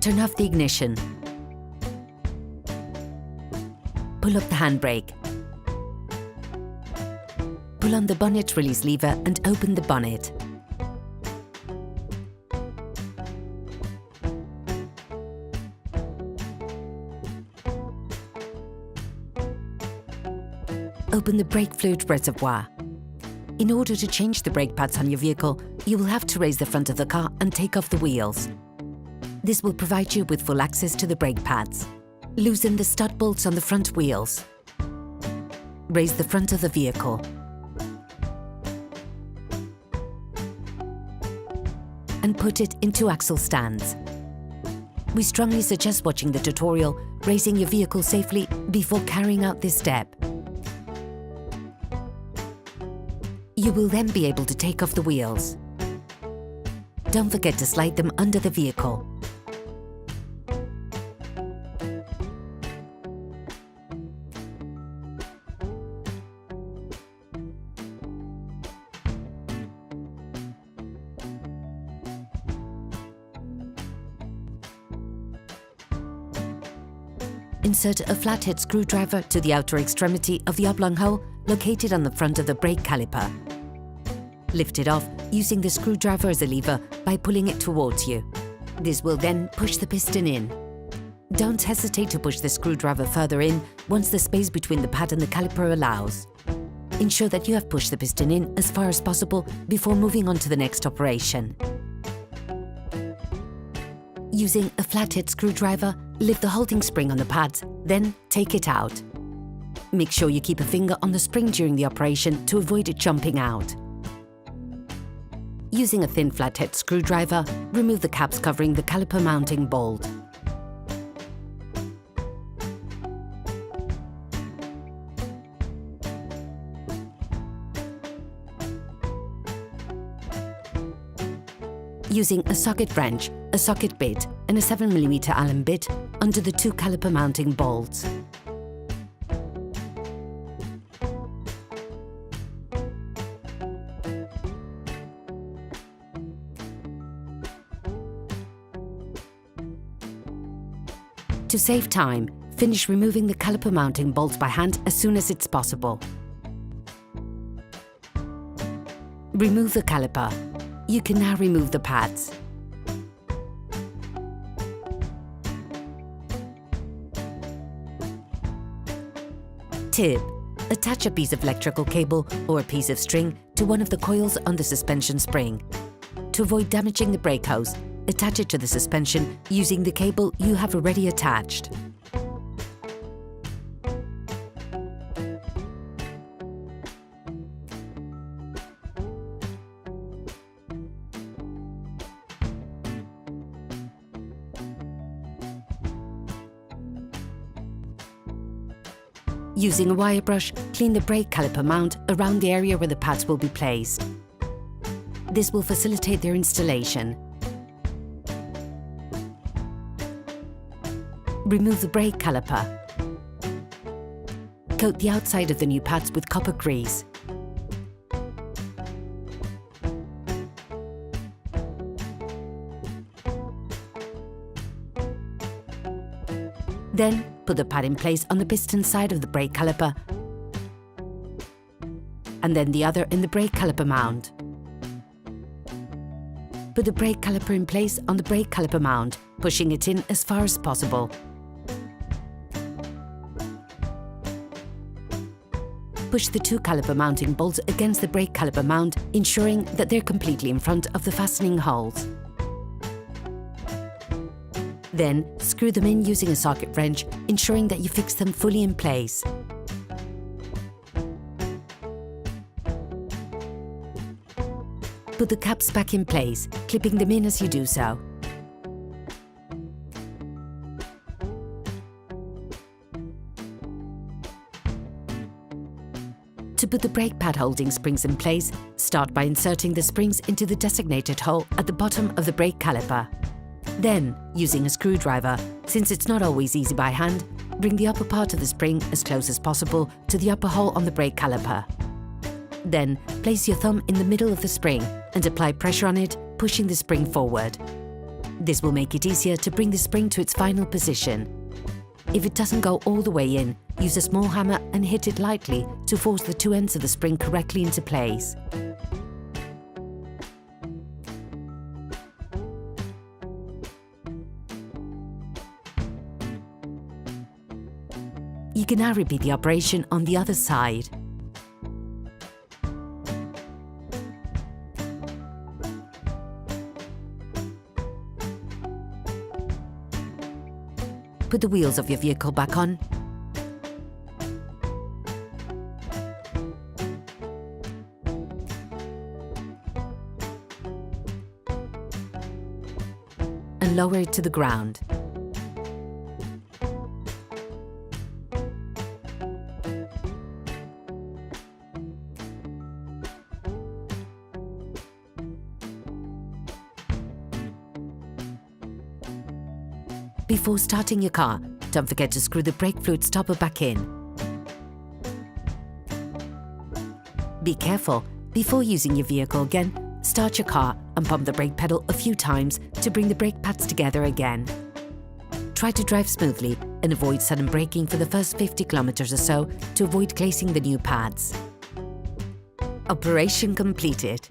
turn off the ignition. Pull up the handbrake. Pull on the bonnet release lever and open the bonnet. Open the brake fluid reservoir. In order to change the brake pads on your vehicle, you will have to raise the front of the car and take off the wheels. This will provide you with full access to the brake pads. Loosen the stud bolts on the front wheels. Raise the front of the vehicle. And put it into axle stands. We strongly suggest watching the tutorial, raising your vehicle safely before carrying out this step. You will then be able to take off the wheels. Don't forget to slide them under the vehicle. Insert a flathead screwdriver to the outer extremity of the oblong hole located on the front of the brake caliper. Lift it off using the screwdriver as a lever by pulling it towards you. This will then push the piston in. Don't hesitate to push the screwdriver further in once the space between the pad and the caliper allows. Ensure that you have pushed the piston in as far as possible before moving on to the next operation. Using a flathead screwdriver, lift the holding spring on the pads, then take it out. Make sure you keep a finger on the spring during the operation to avoid it jumping out. Using a thin flathead screwdriver, remove the caps covering the caliper mounting bolt. Using a socket wrench, a socket bit and a 7mm Allen bit under the two caliper mounting bolts. To save time, finish removing the caliper mounting bolts by hand as soon as it's possible. Remove the caliper. You can now remove the pads. Tip: attach a piece of electrical cable or a piece of string to one of the coils on the suspension spring. To avoid damaging the brake hose, attach it to the suspension using the cable you have already attached. Using a wire brush, clean the brake caliper mount around the area where the pads will be placed. This will facilitate their installation. Remove the brake caliper. Coat the outside of the new pads with copper grease. Then, put the pad in place on the piston side of the brake caliper and then the other in the brake caliper mount. Put the brake caliper in place on the brake caliper mount, pushing it in as far as possible. Push the two caliper mounting bolts against the brake caliper mount, ensuring that they're completely in front of the fastening holes. Then, screw them in using a socket wrench, ensuring that you fix them fully in place. Put the caps back in place, clipping them in as you do so. To put the brake pad holding springs in place, start by inserting the springs into the designated hole at the bottom of the brake caliper. Then, using a screwdriver, since it's not always easy by hand, bring the upper part of the spring as close as possible to the upper hole on the brake caliper. Then, place your thumb in the middle of the spring and apply pressure on it, pushing the spring forward. This will make it easier to bring the spring to its final position. If it doesn't go all the way in, use a small hammer and hit it lightly to force the two ends of the spring correctly into place. You can now repeat the operation on the other side. Put the wheels of your vehicle back on. And lower it to the ground. Before starting your car, don't forget to screw the brake fluid stopper back in. Be careful, before using your vehicle again, start your car and pump the brake pedal a few times to bring the brake pads together again. Try to drive smoothly and avoid sudden braking for the first 50 kilometers or so to avoid glazing the new pads. Operation completed.